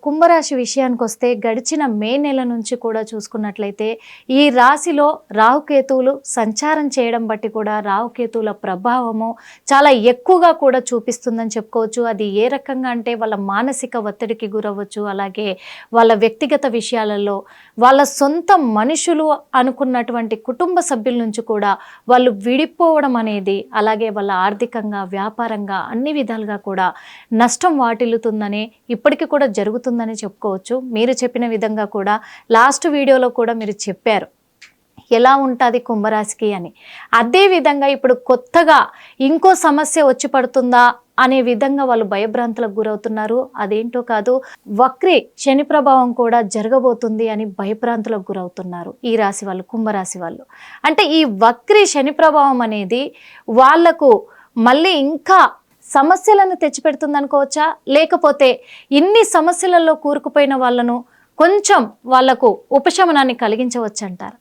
కుంభరాశి విషయానికి వస్తే గడిచిన మే నెల నుంచి కూడా చూసుకున్నట్లయితే ఈ రాశిలో రాహుకేతువులు సంచారం చేయడం బట్టి కూడా రాహుకేతువుల ప్రభావము చాలా ఎక్కువగా కూడా చూపిస్తుందని చెప్పుకోవచ్చు. అది ఏ రకంగా అంటే వాళ్ళ మానసిక ఒత్తిడికి గురవ్వచ్చు, అలాగే వాళ్ళ వ్యక్తిగత విషయాలలో వాళ్ళ సొంత మనుషులు అనుకున్నటువంటి కుటుంబ సభ్యుల నుంచి కూడా వాళ్ళు విడిపోవడం అనేది, అలాగే వాళ్ళ ఆర్థికంగా వ్యాపారంగా అన్ని విధాలుగా కూడా నష్టం వాటిల్లుతుందని ఇప్పటికీ కూడా జరుగుతుందని చెప్పుకోవచ్చు. మీరు చెప్పిన విధంగా కూడా లాస్ట్ వీడియోలో కూడా మీరు చెప్పారు ఎలా ఉంటుంది కుంభరాశికి అని. అదే విధంగా ఇప్పుడు కొత్తగా ఇంకో సమస్య వచ్చి పడుతుందా అనే విధంగా వాళ్ళు భయభ్రాంతులకు గురవుతున్నారు. అదేంటో కాదు, వక్రి శని ప్రభావం కూడా జరగబోతుంది అని భయభ్రాంతులకు గురవుతున్నారు ఈ రాశి వాళ్ళు, కుంభరాశి వాళ్ళు. అంటే ఈ వక్రి శని ప్రభావం అనేది వాళ్లకు మళ్ళీ ఇంకా సమస్యలను తెచ్చిపెడుతుంది అనుకోవచ్చా, లేకపోతే ఇన్ని సమస్యలలో కూరుకుపోయిన వాళ్ళను కొంచెం వాళ్లకు ఉపశమనాన్ని కలిగించవచ్చు అంటారు?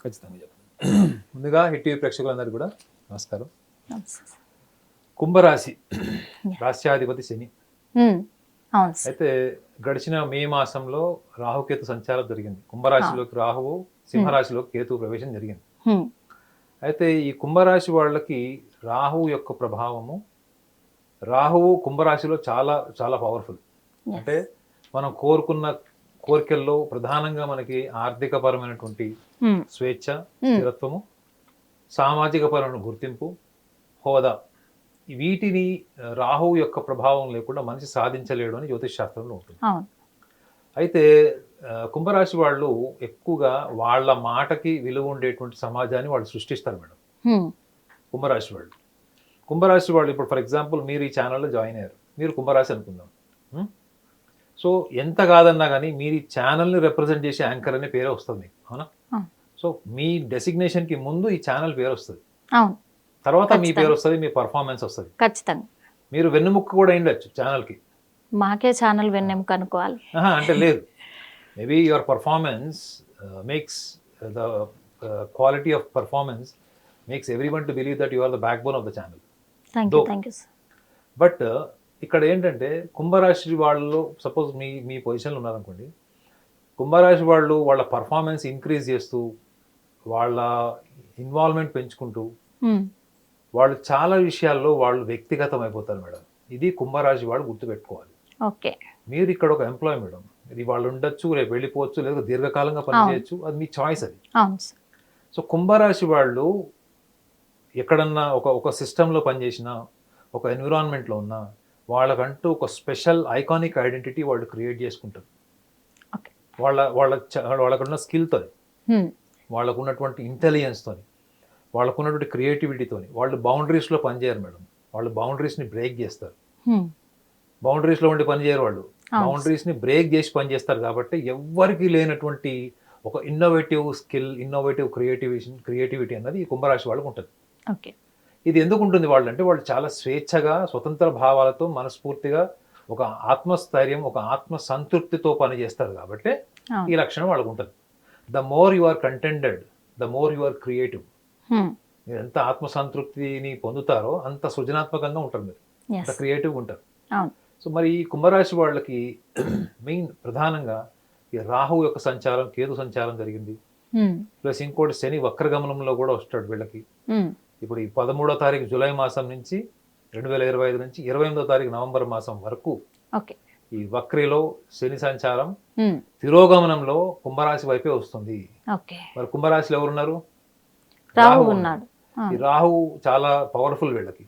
ఖచ్చితంగా చెప్పండి. ముందుగా హిట్ టీవీ ప్రేక్షకులందరికీ కూడా నమస్కారం. కుంభరాశి రాశ్యాధిపతి శని. అయితే గడిచిన మే మాసంలో రాహుకేతు సంచారం జరిగింది. కుంభరాశిలోకి రాహువు, సింహరాశిలోకి కేతు ప్రవేశం జరిగింది. అయితే ఈ కుంభరాశి వాళ్ళకి రాహువు యొక్క ప్రభావము, రాహువు కుంభరాశిలో చాలా చాలా పవర్ఫుల్. అంటే మనం కోరుకున్న కోరికల్లో ప్రధానంగా మనకి ఆర్థిక పరమైనటువంటి స్వేచ్ఛ, స్థిరత్వము, సామాజిక పరమైన గుర్తింపు, హోదా, వీటిని రాహువు యొక్క ప్రభావం లేకుండా మనిషి సాధించలేడు అని జ్యోతిష్ శాస్త్రంలో ఉంటుంది. అయితే కుంభరాశి వాళ్ళు ఎక్కువగా వాళ్ళ మాటకి విలువ ఉండేటువంటి సమాజాన్ని వాళ్ళు సృష్టిస్తారు మేడం. కుంభరాశి వాళ్ళు ఇప్పుడు ఫర్ ఎగ్జాంపుల్ మీరు ఈ ఛానల్లో జాయిన్ అయ్యారు, మీరు కుంభరాశి అనుకుందాం. సో ఎంత కాదన్నా కానీ మీరు ఈ ఛానల్ని రిప్రజెంట్ చేసే యాంకర్ అనే పేరే వస్తుంది మీకు, అవునా? సో మీ డెసిగ్నేషన్కి ముందు ఈ ఛానల్ పేరు వస్తుంది, తర్వాత మీ పేరు వస్తుంది, మీ పర్ఫార్మెన్స్ వస్తుంది. ఖచ్చితంగా మీరు వెన్నెముక్క కూడా అయిండొచ్చు ఛానల్కి. మాకే ఛానల్ వెన్నెముక అనుకోవాలి అంటే లేదు. Maybe your performance makes the quality of performance makes everyone to believe that you are the backbone of the channel. But ఇక్కడ ఏంటంటే కుంభరాశి వాళ్ళు సపోజ్ మీ పొజిషన్లో ఉన్నారనుకోండి, కుంభరాశి వాళ్ళు వాళ్ళ పర్ఫార్మెన్స్ ఇంక్రీజ్ చేస్తూ వాళ్ళ ఇన్వాల్వ్మెంట్ పెంచుకుంటూ వాళ్ళు చాలా విషయాల్లో వాళ్ళు వ్యక్తిగతం అయిపోతారు మేడం. ఇది కుంభరాశి వాళ్ళు గుర్తుపెట్టుకోవాలి. ఓకే, మీరు ఇక్కడ ఒక ఎంప్లాయ్ మేడం, ఇది వాళ్ళు ఉండొచ్చు, రేపు వెళ్ళిపోవచ్చు, లేదా దీర్ఘకాలంగా పనిచేయచ్చు, అది మీ చాయిస్ అది. సో కుంభరాశి వాళ్ళు ఎక్కడన్నా ఒక సిస్టంలో పనిచేసినా, ఒక ఎన్విరాన్మెంట్లో ఉన్నా, వాళ్ళకంటూ ఒక స్పెషల్ ఐకానిక్ ఐడెంటిటీ వాళ్ళు క్రియేట్ చేసుకుంటారు. వాళ్ళకున్న స్కిల్తో, వాళ్ళకున్నటువంటి ఇంటెలిజెన్స్తో, వాళ్ళకున్నటువంటి క్రియేటివిటీతో వాళ్ళు బౌండరీస్లో పనిచేయరు మేడం. వాళ్ళు బౌండరీస్ని బ్రేక్ చేస్తారు. బౌండరీస్లో ఉండి పనిచేయరు వాళ్ళు, బౌండరీస్ని బ్రేక్ చేసి పనిచేస్తారు. కాబట్టి ఎవ్వరికి లేనటువంటి ఒక ఇన్నోవేటివ్ స్కిల్, ఇన్నోవేటివ్ క్రియేటివిటీ అన్నది ఈ కుంభరాశి వాళ్ళకు ఉంటుంది. ఇది ఎందుకు ఉంటుంది వాళ్ళు అంటే, వాళ్ళు చాలా స్వేచ్ఛగా, స్వతంత్ర భావాలతో, మనస్ఫూర్తిగా ఒక ఆత్మస్థైర్యం, ఒక ఆత్మ సంతృప్తితో పనిచేస్తారు. కాబట్టి ఈ లక్షణం వాళ్ళకు ఉంటుంది. The more you are contented, the more you are creative. మీరు ఎంత ఆత్మసంతృప్తిని పొందుతారో అంత సృజనాత్మకంగా ఉంటారు, మీరు అంత క్రియేటివ్గా ఉంటారు. సో మరి ఈ కుంభరాశి వాళ్ళకి మెయిన్ ప్రధానంగా ఈ రాహువు యొక్క సంచారం, కేతు సంచారం జరిగింది. ప్లస్ ఇంకోటి శని వక్రగమనంలో కూడా వస్తాడు వీళ్ళకి. ఇప్పుడు ఈ 13వ తారీఖు జూలై మాసం నుంచి 2025 నుంచి 28వ తారీఖు నవంబర్ మాసం వరకు ఈ వక్రిలో శని సంచారం తిరోగమనంలో కుంభరాశి వైపే వస్తుంది. మరి కుంభరాశిలో ఎవరున్నారు? రాహు ఉన్నాడు. ఈ రాహు చాలా పవర్ఫుల్ వీళ్ళకి.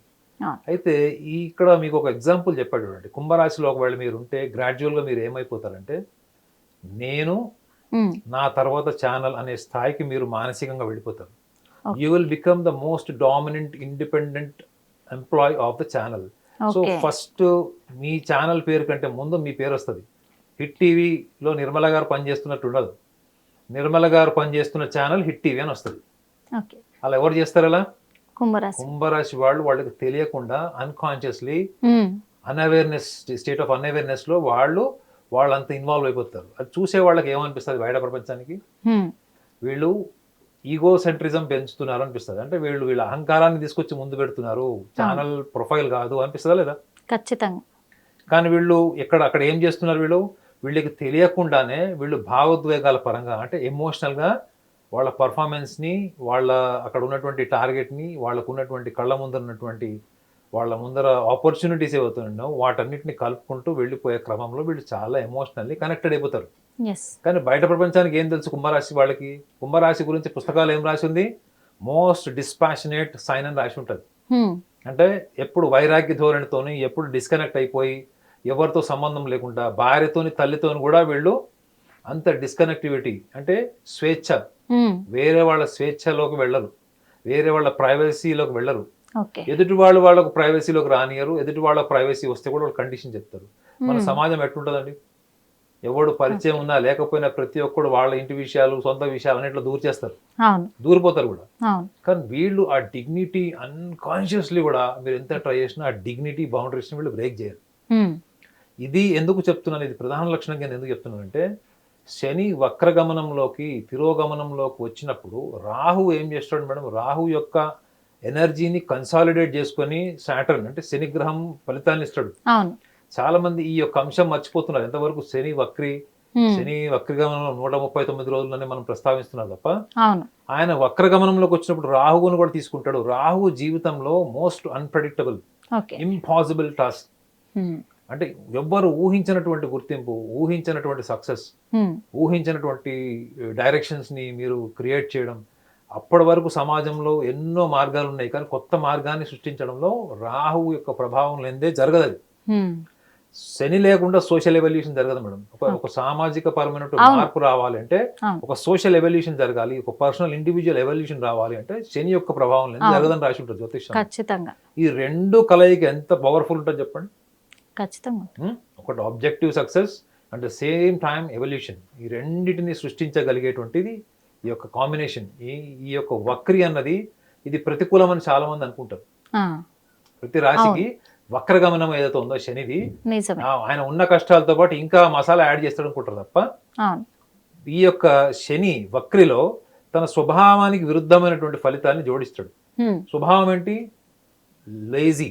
అయితే ఇక్కడ మీకు ఒక ఎగ్జాంపుల్ చెప్పాడు చూడండి. కుంభరాశిలో ఒకవేళ మీరు ఉంటే గ్రాడ్యువల్గా మీరు ఏమైపోతారంటే, నేను నా తర్వాత ఛానల్ అనే స్థాయికి మీరు మానసికంగా వెళ్ళిపోతారు. You will become the most dominant, independent employee of the channel. So first me channel పేరు కంటే ముందు మీ పేరు వస్తుంది. హిట్ టీవీలో నిర్మల గారు పనిచేస్తున్నట్టు ఉండదు. నిర్మల గారు పనిచేస్తున్న ఛానల్ హిట్ టీవీ అని వస్తుంది. అలా ఎవరు చేస్తారు? అలా కుంభరాశి వాళ్ళు, వాళ్ళకి తెలియకుండా unconsciously unawareness, state of unawareness లో వాళ్ళంతా ఇన్వాల్వ్ అయిపోతారు. అది చూసే వాళ్ళకి ఏమనిపిస్తుంది బయట ప్రపంచానికి, వీళ్ళు ఈగో సెంట్రిజం పెంచుతున్నారు అనిపిస్తుంది. అంటే వీళ్ళ అహంకారాన్ని తీసుకొచ్చి ముందు పెడుతున్నారు, ఛానల్ ప్రొఫైల్ కాదు అనిపిస్తుందా లేదా? ఖచ్చితంగా. కానీ వీళ్ళు అక్కడ ఏం చేస్తున్నారు? వీళ్ళు వీళ్ళకి తెలియకుండానే వీళ్ళు భావోద్వేగాల పరంగా అంటే ఎమోషనల్గా వాళ్ళ పర్ఫార్మెన్స్ని, వాళ్ళ అక్కడ ఉన్నటువంటి టార్గెట్ని, వాళ్ళకు ఉన్నటువంటి కళ్ళ ముందర ఉన్నటువంటి వాళ్ళ ముందర ఆపర్చునిటీస్ ఏవవుతున్నాయో వాటన్నిటిని కలుపుకుంటూ వెళ్ళిపోయే క్రమంలో వీళ్ళు చాలా ఎమోషనల్లీ కనెక్టెడ్ అయిపోతారు. ఎస్. కానీ బయట ప్రపంచానికి ఏం తెలుసు కుంభరాశి వాళ్ళకి? కుంభరాశి గురించి పుస్తకాలు ఏం రాసి ఉంది? మోస్ట్ డిస్పాషనేట్ సైన్ అని రాసి ఉంటుంది. అంటే ఎప్పుడు వైరాగ్య ధోరణితోని, ఎప్పుడు డిస్కనెక్ట్ అయిపోయి, ఎవరితో సంబంధం లేకుండా, భార్యతోని తల్లితోని కూడా వీళ్ళు అంత డిస్కనెక్టివిటీ అంటే స్వేచ్ఛ, వేరే వాళ్ళ స్వేచ్ఛలోకి వెళ్ళరు, వేరే వాళ్ళ ప్రైవసీలోకి వెళ్ళరు. ఎదుటి వాళ్ళు వాళ్ళకు ప్రైవసీలోకి రానియరు. ఎదుటి వాళ్ళ ప్రైవసీ వస్తే కూడా వాళ్ళు కండిషన్ చెప్తారు. మన సమాజం ఎట్లుంటుందండి? ఎవడు పరిచయం ఉన్నా లేకపోయినా ప్రతి ఒక్కడు వాళ్ళ ఇంటి విషయాలు, సొంత విషయాలు అన్నిట్లో దూరు చేస్తారు, దూరిపోతారు కూడా. కానీ వీళ్ళు ఆ డిగ్నిటీ అన్కాన్షియస్లీ కూడా మీరు ఎంత ట్రై చేసినా ఆ డిగ్నిటీ బౌండరీస్ని వీళ్ళు బ్రేక్ చేయరు. ఇది ఎందుకు చెప్తున్నాను, ఇది ప్రధాన లక్షణంగా నేను ఎందుకు చెప్తున్నానంటే, శని వక్రగమనంలోకి తిరోగమనంలోకి వచ్చినప్పుడు రాహు ఏం చేస్తాడు మేడం? రాహు యొక్క ఎనర్జీని కన్సాలిడేట్ చేసుకొని సాటర్న్ అంటే శని గ్రహం ఫలితాన్ని ఇస్తాడు. చాలా మంది ఈ యొక్క అంశం మర్చిపోతున్నారు. ఎంతవరకు శని వక్రగమనంలో 139 రోజులని మనం ప్రస్తావిస్తున్నాం తప్ప ఆయన వక్రగమనంలోకి వచ్చినప్పుడు రాహువును కూడా తీసుకుంటాడు. రాహువు జీవితంలో మోస్ట్ అన్ప్రెడిక్టబుల్, ఇంపాసిబుల్ టాస్క్. అంటే ఎవ్వరు ఊహించినటువంటి గుర్తింపు, ఊహించినటువంటి సక్సెస్, ఊహించినటువంటి డైరెక్షన్స్ ని మీరు క్రియేట్ చేయడం. అప్పటి వరకు సమాజంలో ఎన్నో మార్గాలు ఉన్నాయి, కానీ కొత్త మార్గాన్ని సృష్టించడంలో రాహువు యొక్క ప్రభావం లేనిదే జరగదు. శని లేకుండా సోషల్ ఎవల్యూషన్ జరగదు మేడం. ఒక సామాజిక పరమైన మార్పు రావాలి అంటే, ఒక సోషల్ ఎవల్యూషన్ జరగాలి, ఒక పర్సనల్ ఇండివిజువల్ ఎవల్యూషన్ రావాలి అంటే శని యొక్క ప్రభావం లేదు జరగదని రాసి ఉంటుంది జ్యోతిష్యం. ఖచ్చితంగా ఈ రెండు కలయిక ఎంత పవర్ఫుల్ ఉంటుంది చెప్పండి. ఖచ్చితంగా ఒకటి objective success and same time evolution, ఈ రెండింటిని సృష్టించగలిగేటువంటిది ఈ యొక్క కాంబినేషన్. ఈ యొక్క వక్రి అన్నది ఇది ప్రతికూలం అని చాలా మంది అనుకుంటారు. ప్రతి రాశికి వక్రగమనం ఏదైతే ఉందో శనిది, ఆయన ఉన్న కష్టాలతో పాటు ఇంకా మసాలా యాడ్ చేస్తాడు అనుకుంటారు తప్ప, ఈ యొక్క శని వక్రిలో తన స్వభావానికి విరుద్ధమైనటువంటి ఫలితాన్ని జోడిస్తాడు. స్వభావం ఏంటి? Lazy,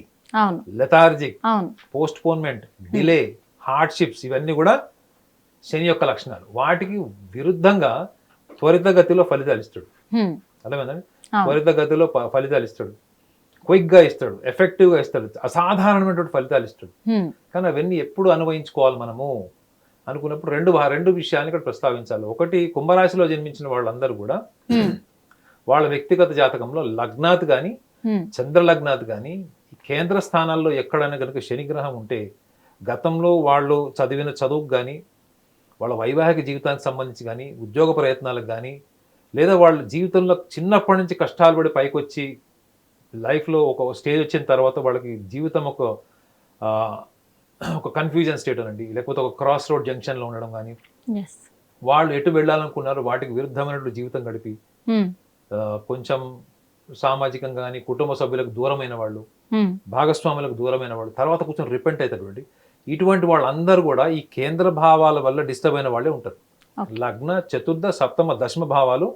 lethargic, postponement, delay, hardships, ఇవన్నీ కూడా శని యొక్క లక్షణాలు. వాటికి విరుద్ధంగా త్వరితగతిలో ఫలితాలు ఇస్తాడు. అర్థమైందండి? త్వరితగతిలో ఫలితాలు ఇస్తాడు, క్విక్ గా ఇస్తాడు, ఎఫెక్టివ్ గా ఇస్తాడు, అసాధారణమైనటువంటి ఫలితాలు ఇస్తాడు. కానీ అవన్నీ ఎప్పుడు అనుభవించుకోవాలి మనము అనుకున్నప్పుడు రెండు విషయాన్ని ఇక్కడ ప్రస్తావించాలి. ఒకటి, కుంభరాశిలో జన్మించిన వాళ్ళందరూ కూడా వాళ్ళ వ్యక్తిగత జాతకంలో లగ్నాత్ కానీ చంద్ర లగ్నాత్ కానీ కేంద్ర స్థానాల్లో ఎక్కడైనా కనుక శనిగ్రహం ఉంటే గతంలో వాళ్ళు చదివిన చదువుకు కానీ, వాళ్ళ వైవాహిక జీవితానికి సంబంధించి కానీ, ఉద్యోగ ప్రయత్నాలకు కానీ, లేదా వాళ్ళ జీవితంలో చిన్నప్పటి నుంచి కష్టాలు పడి పైకి వచ్చి లైఫ్లో ఒక స్టేజ్ వచ్చిన తర్వాత వాళ్ళకి జీవితం ఒక కన్ఫ్యూజన్ స్టేట్ అనండి, లేకపోతే ఒక క్రాస్ రోడ్ జంక్షన్లో ఉండడం కానీ, వాళ్ళు ఎటు వెళ్ళాలనుకున్నారు వాటికి విరుద్ధమైనటువంటి జీవితం గడిపి కొంచెం సామాజికంగా కానీ కుటుంబ సభ్యులకు దూరమైన వాళ్ళు, భాగస్వాములకు దూరమైన వాళ్ళు, తర్వాత కొంచెం రిపెంట్ అవుతారు. ఇటువంటి వాళ్ళందరూ కూడా ఈ కేంద్ర భావాల వల్ల డిస్టర్బ్ అయిన వాళ్ళే ఉంటారు. లగ్న, చతుర్థ, సప్తమ, దశమ భావాలు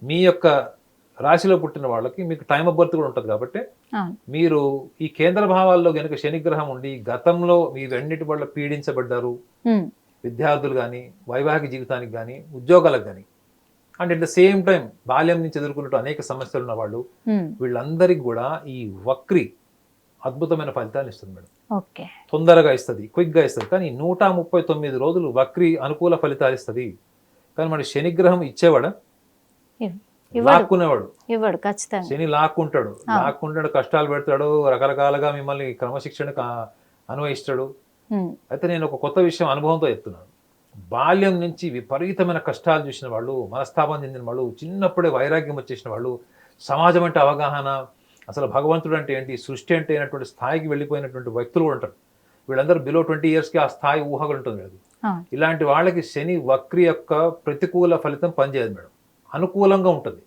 మీ యొక్క రాశిలో పుట్టిన వాళ్ళకి మీకు టైమ్ ఆఫ్ బర్త్ కూడా ఉంటుంది. కాబట్టి మీరు ఈ కేంద్ర భావాల్లో కనుక శనిగ్రహం ఉండి గతంలో మీరన్నిటి వల్ల పీడించబడ్డారు, విద్యార్థులు కానీ, వైవాహిక జీవితానికి కానీ, ఉద్యోగాలకు కానీ, and at the same time బాల్యం నుంచి ఎదుర్కొన్నట్టు అనేక సమస్యలు ఉన్న వాళ్ళు, వీళ్ళందరికీ కూడా ఈ వక్రి అద్భుతమైన ఫలితాలు ఇస్తుంది మేడం. తొందరగా ఇస్తుంది, క్విక్ గా ఇస్తుంది. కానీ 139 రోజులు వక్రి అనుకూల ఫలితాలు ఇస్తుంది. కానీ మరి శనిగ్రహం ఇచ్చేవాడా? లాక్కునేవాడు. శని లాక్కుంటాడు, కష్టాలు పెడతాడు, రకరకాలుగా మిమ్మల్ని క్రమశిక్షణకు అన్వయిస్తాడు. అయితే నేను ఒక కొత్త విషయం అనుభవంతో చెప్తున్నాను. బాల్యం నుంచి విపరీతమైన కష్టాలు చూసిన వాళ్ళు, మనస్తాపం చెందిన వాళ్ళు, చిన్నప్పుడే వైరాగ్యం వచ్చేసిన వాళ్ళు, సమాజం అంటే అవగాహన, అసలు భగవంతుడు అంటే ఏంటి, సృష్టి అంటే అయినటువంటి స్థాయికి వెళ్ళిపోయినటువంటి వ్యక్తులు కూడా ఉంటారు. వీళ్ళందరూ బిలో 20 yearsకి ఆ స్థాయి ఊహగా ఉంటుంది మేడం. ఇలాంటి వాళ్ళకి శని వక్రి యొక్క ప్రతికూల ఫలితం పనిచేయదు మేడం, అనుకూలంగా ఉంటుంది.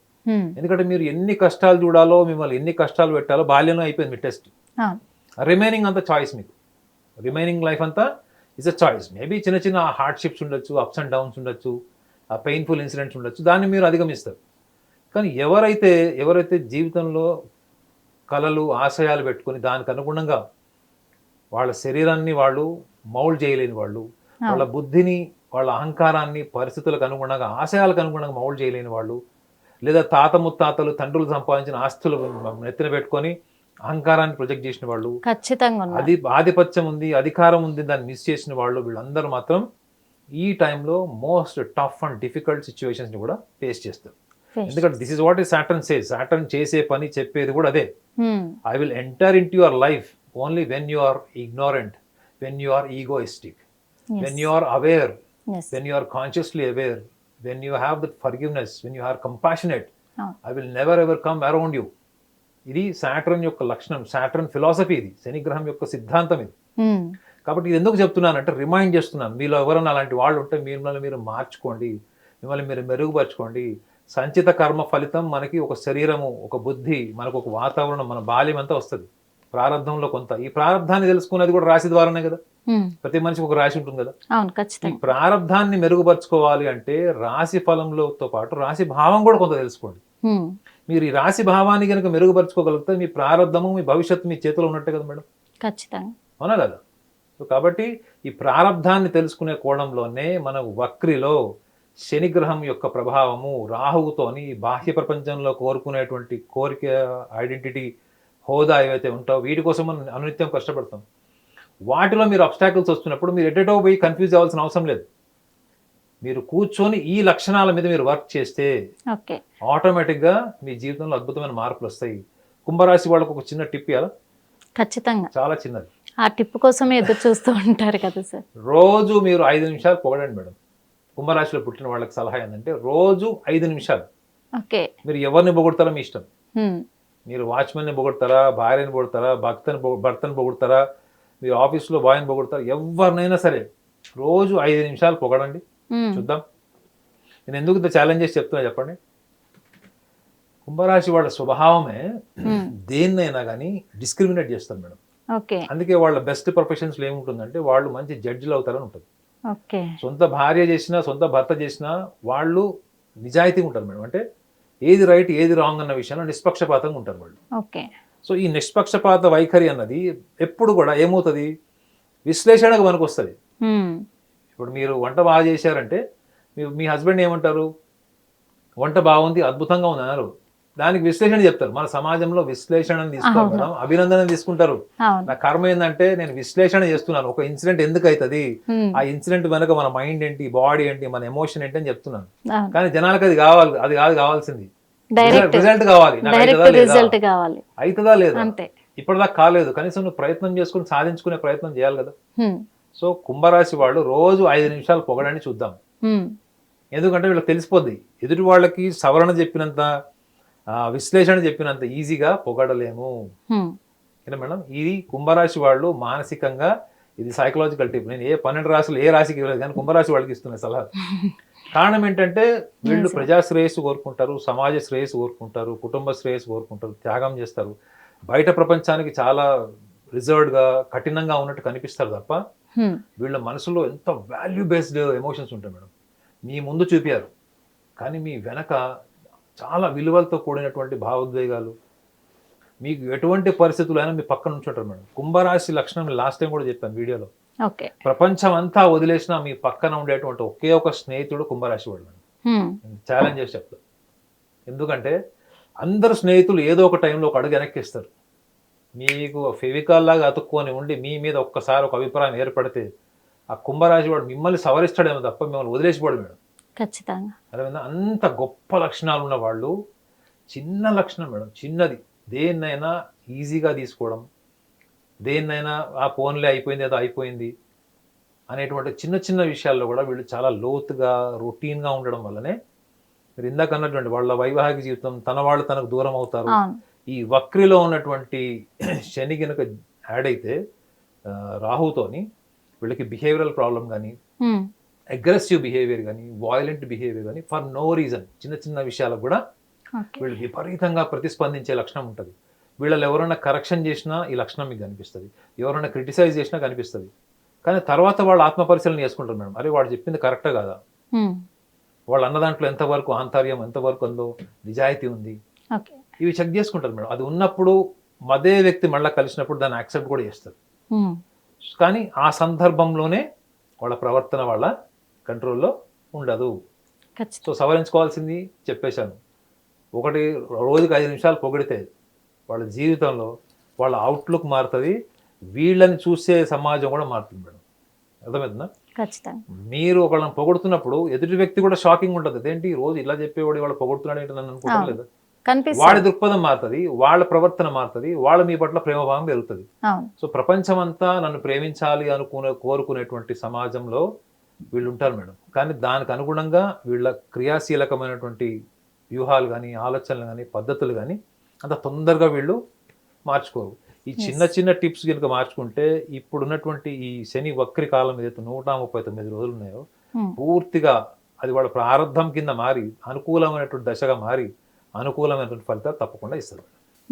ఎందుకంటే మీరు ఎన్ని కష్టాలు చూడాలో, మిమ్మల్ని ఎన్ని కష్టాలు పెట్టాలో బాల్యంలో అయిపోయింది మీ టెస్ట్. రిమైనింగ్ అంతా చాయిస్. మీకు రిమైనింగ్ లైఫ్ అంతా ఇస్ అ చాయిస్. మేబీ చిన్న చిన్న హార్డ్షిప్స్ ఉండొచ్చు, అప్స్ అండ్ డౌన్స్ ఉండొచ్చు, ఆ పెయిన్ఫుల్ ఇన్సిడెంట్స్ ఉండొచ్చు, దాన్ని మీరు అధిగమిస్తారు. కానీ ఎవరైతే జీవితంలో కలలు, ఆశయాలు పెట్టుకొని దానికి అనుగుణంగా వాళ్ళ శరీరాన్ని వాళ్ళు మౌల్డ్ చేయలేని వాళ్ళు, వాళ్ళ బుద్ధిని, వాళ్ళ అహంకారాన్ని పరిస్థితులకు అనుగుణంగా, ఆశయాలకు అనుగుణంగా మౌల్డ్ చేయలేని వాళ్ళు, లేదా తాత ముత్తాతలు తండ్రులు సంపాదించిన ఆస్తులు నెత్తిన పెట్టుకొని అహంకారాన్ని ప్రొజెక్ట్ చేసిన వాళ్ళు, ఖచ్చితంగా ఉన్నారు. అది ఆధిపత్యం ఉంది, అధికారం ఉంది, దాన్ని మిస్ చేసిన వాళ్ళు, వీళ్ళందరూ మాత్రం ఈ టైంలో most tough and difficult situations ని కూడా ఫేస్ చేస్తారు. ఎందుకంటే దిస్ ఇస్ వాట్ ఈ సాటర్న్ సేస్. సాటర్న్ చేసే పని చెప్పేది కూడా అదే. I will enter into your life only when you are ignorant, when you are egoistic, when you are aware, when you are consciously aware, when you have that forgiveness, when you are compassionate, I will never ever come around you. ఇది Saturn యొక్క లక్షణం, Saturn philosophy, ఇది శని గ్రహం యొక్క సిద్ధాంతం ఇది. కాబట్టి ఇది ఎందుకు చెప్తున్నానంటే రిమైండ్ చేస్తున్నాను, మీలో ఎవరైనా అలాంటి వాళ్ళు ఉంటే మిమ్మల్ని మీరు మార్చుకోండి, మిమ్మల్ని మీరు మెరుగుపరచుకోండి. సంచిత కర్మ ఫలితం మనకి ఒక శరీరము, ఒక బుద్ధి, మనకు ఒక వాతావరణం, మన బాల్యం అంతా వస్తుంది ప్రారంధంలో కొంత. ఈ ప్రారంధాన్ని తెలుసుకున్నది కూడా రాశి ద్వారానే కదా. ప్రతి మనిషికి ఒక రాశి ఉంటుంది కదా. ఈ ప్రారంధాన్ని మెరుగుపరచుకోవాలి అంటే రాశి ఫలంలోతో పాటు రాశి భావం కూడా కొంత తెలుసుకోండి. మీరు ఈ రాశి భావాన్ని కనుక మెరుగుపరచుకోగలిగితే మీ ప్రారంధము, మీ భవిష్యత్తు మీ చేతిలో ఉన్నట్టే కదా మేడం. ఖచ్చితంగా అవునా కదా. సో కాబట్టి ఈ ప్రారంధాన్ని తెలుసుకునే కోణంలోనే మన వక్రిలో శని గ్రహం యొక్క ప్రభావము, రాహువుతోని బాహ్య ప్రపంచంలో కోరుకునేటువంటి కోరిక, ఐడెంటిటీ, హోదా ఏవైతే ఉంటావో వీటి కోసం మనం అనునిత్యం కష్టపడతాం. వాటిలో మీరు అబ్స్టాకిల్స్ వస్తున్నప్పుడు మీరు ఎటో పోయి కన్ఫ్యూజ్ అవ్వాల్సిన అవసరం లేదు. మీరు కూర్చొని ఈ లక్షణాల మీద మీరు వర్క్ చేస్తే ఆటోమేటిక్గా మీ జీవితంలో అద్భుతమైన మార్పులు వస్తాయి. కుంభరాశి వాళ్ళకు ఒక చిన్న టిప్ ఇవ్వాలా? ఖచ్చితంగా, చాలా చిన్నది. ఆ టిప్ కోసమే ఎదురు చూస్తూ ఉంటారు కదా సార్. రోజు మీరు 5 నిమిషాలు పొగడండి మేడం. కుంభరాశిలో పుట్టిన వాళ్ళకి సలహా ఏంటంటే రోజు 5 నిమిషాలు. మీరు ఎవరిని పొగుడతారో మీ ఇష్టం. మీరు వాచ్మెన్ని పొగుడతారా, భార్యని పొగుడతారా, భర్తని పొగుడతారా, మీరు ఆఫీస్లో బాయ్ని పొగుడతారా, ఎవరినైనా సరే రోజు 5 నిమిషాలు పొగడండి, చూద్దాం. నేను ఎందుకు ఇంత ఛాలెంజ్ చేసి చెప్తున్నా చెప్పండి. కుంభరాశి వాళ్ళ స్వభావమే దేన్నైనా కానీ డిస్క్రిమినేట్ చేస్తారు మేడం. అందుకే వాళ్ళ బెస్ట్ ప్రొఫెషన్స్ లో ఏముంటుందంటే వాళ్ళు మంచి జడ్జిలు అవుతారని ఉంటుంది. సొంత భార్య చేసినా, సొంత భర్త చేసినా వాళ్ళు నిజాయితీగా ఉంటారు మేడం. అంటే ఏది రైట్, ఏది రాంగ్ అన్న విషయంలో నిష్పక్షపాతంగా ఉంటారు వాళ్ళు. సో ఈ నిష్పక్షపాత వైఖరి అన్నది ఎప్పుడు కూడా ఏమవుతుంది, విశ్లేషణకు మనకు వస్తుంది. ఇప్పుడు మీరు వంట బాగా చేశారంటే మీ హస్బెండ్ ఏమంటారు, వంట బాగుంది, అద్భుతంగా ఉంది అన్నారు. దానికి విశ్లేషణ చెప్తారు. మన సమాజంలో విశ్లేషణ తీసుకోవాలి మేడం, అభినందన తీసుకుంటారు. నా కర్మ ఏంటంటే నేను విశ్లేషణ చేస్తున్నాను, ఒక ఇన్సిడెంట్ ఎందుకు అవుతుంది, ఆ ఇన్సిడెంట్ వెనక మన మైండ్ ఏంటి, బాడీ ఏంటి, మన ఎమోషన్ ఏంటి అని చెప్తున్నాను. కానీ జనాలకు అది కావాలి, అది కాదు కావాల్సింది, రిజల్ట్ కావాలి. అవుతుందా లేదా, ఇప్పటిదాకా కాలేదు, కనీసం నువ్వు ప్రయత్నం చేసుకుని సాధించుకునే ప్రయత్నం చేయాలి కదా. సో కుంభరాశి వాళ్ళు రోజు 5 నిమిషాలు పొగడని చూద్దాం. ఎందుకంటే వీళ్ళకి తెలిసిపోద్ది, ఎదుటి వాళ్ళకి సవరణ చెప్పినంత, విశ్లేషణ చెప్పినంత ఈజీగా పొగడలేము. ఏనా మేడం, ఇది కుంభరాశి వాళ్ళు మానసికంగా, ఇది సైకలాజికల్ టిప్. నేను 12 రాశులు ఏ రాశికి ఇవ్వలేదు, కానీ కుంభరాశి వాళ్ళకి ఇస్తున్న సలహా. కారణం ఏంటంటే వీళ్ళు ప్రజా శ్రేయస్సు కోరుకుంటారు, సమాజ శ్రేయస్సు కోరుకుంటారు, కుటుంబ శ్రేయస్సు కోరుకుంటారు, త్యాగం చేస్తారు. బయట ప్రపంచానికి చాలా రిజర్వ్డ్గా, కఠినంగా ఉన్నట్టు కనిపిస్తారు తప్ప వీళ్ళ మనసులో ఎంత వాల్యూ బేస్డ్ ఎమోషన్స్ ఉంటాయి మేడం. మీ ముందు చూపారు కానీ మీ వెనక చాలా విలువలతో కూడినటువంటి భావోద్వేగాలు, మీకు ఎటువంటి పరిస్థితులు అయినా మీ పక్కన ఉంచుంటారు మేడం. కుంభరాశి లక్షణం లాస్ట్ టైం కూడా చెప్పాను వీడియోలో. ప్రపంచం అంతా వదిలేసినా మీ పక్కన ఉండేటువంటి ఒకే ఒక స్నేహితుడు కుంభరాశి వాడు మేడం. ఛాలెంజ్ చేసి చెప్తాను. ఎందుకంటే అందరు స్నేహితులు ఏదో ఒక టైంలో ఒక అడుగు వెనక్కిస్తారు. మీకు ఫెవికాల్ లాగా అతుక్కొని ఉండి మీ మీద ఒక్కసారి ఒక అభిప్రాయం ఏర్పడితే ఆ కుంభరాశి వాడు మిమ్మల్ని సవరిస్తాడేమో తప్ప మిమ్మల్ని వదిలేసిపోడు మేడం. ఖచ్చితంగా అదే అంత గొప్ప లక్షణాలు ఉన్న వాళ్ళు, చిన్న లక్షణం మేడం, చిన్నది, దేన్నైనా ఈజీగా తీసుకోవడం, దేన్నైనా ఆ ఫోన్లే అయిపోయింది, ఏదో అయిపోయింది అనేటువంటి చిన్న చిన్న విషయాల్లో కూడా వీళ్ళు చాలా లోతుగా, రొటీన్గా ఉండడం వల్లనే మీరు ఇందాక అన్నటువంటి వాళ్ళ వైవాహిక జీవితం, తన వాళ్ళు తనకు దూరం అవుతారు. ఈ వక్రిలో ఉన్నటువంటి శని కనుక యాడ్ అయితే రాహుతోని వీళ్ళకి బిహేవియరల్ ప్రాబ్లం కానీ, అగ్రెసివ్ బిహేవియర్ కానీ, వాయిలెంట్ బిహేవియర్ కానీ, ఫర్ నో రీజన్ చిన్న చిన్న విషయాలకు కూడా వీళ్ళు విపరీతంగా ప్రతిస్పందించే లక్షణం ఉంటుంది. వీళ్ళు ఎవరైనా కరెక్షన్ చేసినా ఈ లక్షణం మీకు కనిపిస్తుంది, ఎవరైనా క్రిటిసైజ్ చేసినా కనిపిస్తుంది. కానీ తర్వాత వాళ్ళు ఆత్మపరిశీలన చేసుకుంటారు మేడం, అరే వాడు చెప్పింది కరెక్టా కాదా, వాళ్ళు అన్న దాంట్లో ఎంతవరకు ఆంతర్యం, ఎంతవరకు ఉందో, నిజాయితీ ఉంది, ఇవి చెక్ చేసుకుంటారు మేడం. అది ఉన్నప్పుడు అదే వ్యక్తి మళ్ళీ కలిసినప్పుడు దాన్ని యాక్సెప్ట్ కూడా చేస్తారు. కానీ ఆ సందర్భంలోనే వాళ్ళ ప్రవర్తన వాళ్ళ కంట్రోల్లో ఉండదు. ఖచ్చితంగా. సో సవరించుకోవాల్సింది చెప్పేశాను. ఒకటి, రోజుకి 5 నిమిషాలు పొగిడితే వాళ్ళ జీవితంలో వాళ్ళ అవుట్లుక్ మారుతుంది, వీళ్ళని చూసే సమాజం కూడా మారుతుంది మేడం. అర్థమవుతుందా? ఖచ్చితంగా. మీరు ఒకళ్ళని పొగుడుతున్నప్పుడు ఎదుటి వ్యక్తి కూడా షాకింగ్ ఉంటుంది, అదేంటి రోజు ఇలా చెప్పేవాడు వాళ్ళు పొగుడుతున్నాడు ఏంటి నన్ను అనుకుంటారు లేదా. వాళ్ళ దృక్పథం మారుతుంది, వాళ్ళ ప్రవర్తన మారుతుంది, వాళ్ళ మీ పట్ల ప్రేమభావం పెరుగుతుంది. సో ప్రపంచం అంతా నన్ను ప్రేమించాలి కోరుకునేటువంటి సమాజంలో వీళ్ళు ఉంటారు మేడం. కానీ దానికి అనుగుణంగా వీళ్ళ క్రియాశీలకమైనటువంటి వ్యూహాలు కానీ, ఆలోచనలు కానీ, పద్ధతులు కానీ అంత తొందరగా వీళ్ళు మార్చుకోరు. ఈ చిన్న చిన్న టిప్స్ కనుక మార్చుకుంటే ఇప్పుడున్నటువంటి ఈ శని వక్రి కాలం ఏదైతే 139 రోజులు ఉన్నాయో పూర్తిగా అది వాళ్ళ ప్రారంధం కింద మారి అనుకూలమైనటువంటి దశగా మారి అనుకూలమైనటువంటి ఫలితాలు తప్పకుండా ఇస్తారు.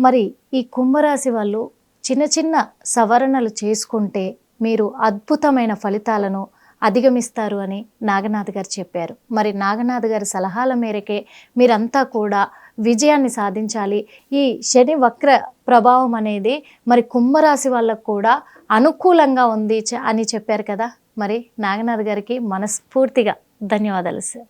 మరి ఈ కుంభరాశి వాళ్ళు చిన్న చిన్న సవరణలు చేసుకుంటే మీరు అద్భుతమైన ఫలితాలను అధిగమిస్తారు అని నాగనాథ్ గారు చెప్పారు. మరి నాగనాథ్ గారి సలహాల మేరకే మీరంతా కూడా విజయాన్ని సాధించాలి. ఈ శని వక్ర ప్రభావం అనేది మరి కుంభరాశి వాళ్ళకు కూడా అనుకూలంగా ఉంది అని చెప్పారు కదా. మరి నాగనాథ్ గారికి మనస్ఫూర్తిగా ధన్యవాదాలు సార్.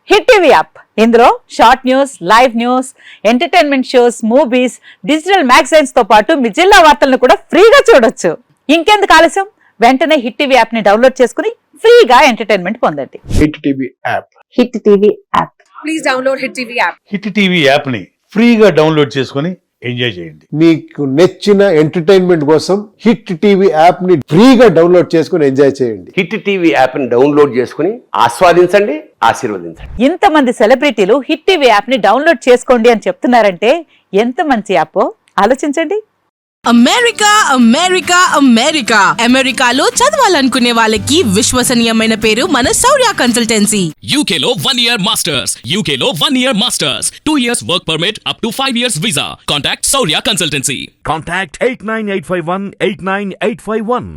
హిట్ టీవీ యాప్, ఇందులో short news, live news, entertainment shows, movies, digital magazines తో పాటు మీ జిల్లా వార్తలను కూడా ఫ్రీగా చూడొచ్చు. ఇంకెందుకు ఆలస్యం, వెంటనే హిట్ టీవీ యాప్ ని డౌన్లోడ్ చేసుకుని ఫ్రీగా ఎంటర్టైన్మెంట్ పొందండి. Hit TV app. Hit TV app. Please download hit TV app. Hit TV app ని ఫ్రీగా డౌన్లోడ్ చేసుకొని ఎంజాయ్ చేయండి. మీకు నచ్చిన ఎంటర్టైన్మెంట్ కోసం హిట్ టీవీ యాప్ ని ఫ్రీగా డౌన్లోడ్ చేసుకొని ఎంజాయ్ చేయండి. హిట్ టీవీ యాప్ ని డౌన్లోడ్ చేసుకుని ఆస్వాదించండి, ఆశీర్వదించండి. ఇంతమంది సెలబ్రిటీలు హిట్ టీవీ యాప్ ని డౌన్లోడ్ చేసుకోండి అని చెప్తున్నారంటే ఎంత మంచి యాప్ ఆలోచించండి. అమెరికా అమెరికా అమెరికా అమెరికాలో చదవాలనుకునే వాళ్ళకి విశ్వసనీయమైన పేరు మన శౌర్య కన్సల్టెన్సీ. UK లో 1 year masters, UK లో 1 year masters, 2 years work permit up to 5 years visa. Contact Saurya Consultancy. Contact 89851 89851.